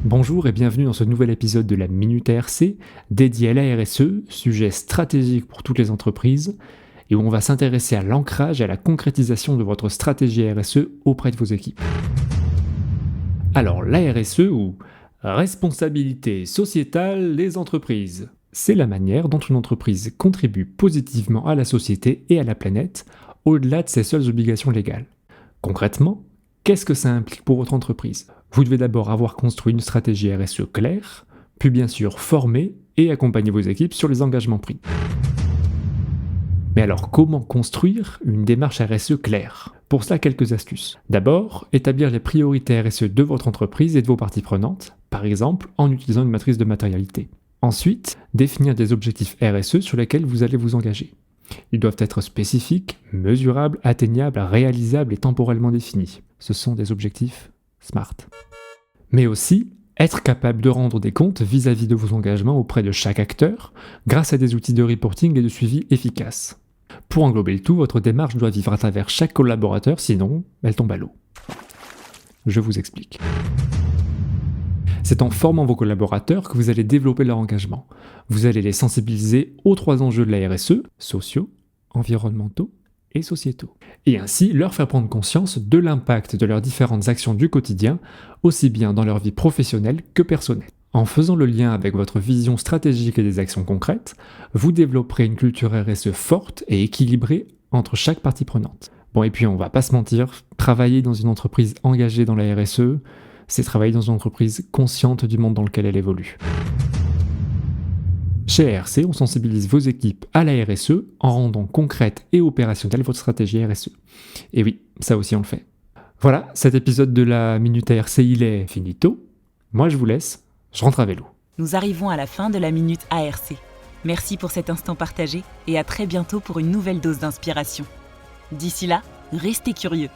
Bonjour et bienvenue dans ce nouvel épisode de la Minute ARC, dédié à la RSE, sujet stratégique pour toutes les entreprises, et où on va s'intéresser à l'ancrage et à la concrétisation de votre stratégie RSE auprès de vos équipes. Alors, la RSE, ou responsabilité sociétale des entreprises, c'est la manière dont une entreprise contribue positivement à la société et à la planète, au-delà de ses seules obligations légales. Concrètement, qu'est-ce que ça implique pour votre entreprise ? Vous devez d'abord avoir construit une stratégie RSE claire, puis bien sûr former et accompagner vos équipes sur les engagements pris. Mais alors, comment construire une démarche RSE claire ? Pour cela, quelques astuces. D'abord, établir les priorités RSE de votre entreprise et de vos parties prenantes, par exemple en utilisant une matrice de matérialité. Ensuite, définir des objectifs RSE sur lesquels vous allez vous engager. Ils doivent être spécifiques, mesurables, atteignables, réalisables et temporellement définis. Ce sont des objectifs SMART. Mais aussi, être capable de rendre des comptes vis-à-vis de vos engagements auprès de chaque acteur, grâce à des outils de reporting et de suivi efficaces. Pour englober le tout, votre démarche doit vivre à travers chaque collaborateur, sinon elle tombe à l'eau. Je vous explique. C'est en formant vos collaborateurs que vous allez développer leur engagement. Vous allez les sensibiliser aux 3 enjeux de la RSE, sociaux, environnementaux et sociétaux. Et ainsi leur faire prendre conscience de l'impact de leurs différentes actions du quotidien, aussi bien dans leur vie professionnelle que personnelle. En faisant le lien avec votre vision stratégique et des actions concrètes, vous développerez une culture RSE forte et équilibrée entre chaque partie prenante. Bon, et puis on va pas se mentir, travailler dans une entreprise engagée dans la RSE, c'est travailler dans une entreprise consciente du monde dans lequel elle évolue. Chez ARC, on sensibilise vos équipes à la RSE en rendant concrète et opérationnelle votre stratégie RSE. Et oui, ça aussi on le fait. Voilà, cet épisode de la Minute ARC, il est finito. Moi je vous laisse, je rentre à vélo. Nous arrivons à la fin de la Minute ARC. Merci pour cet instant partagé et à très bientôt pour une nouvelle dose d'inspiration. D'ici là, restez curieux.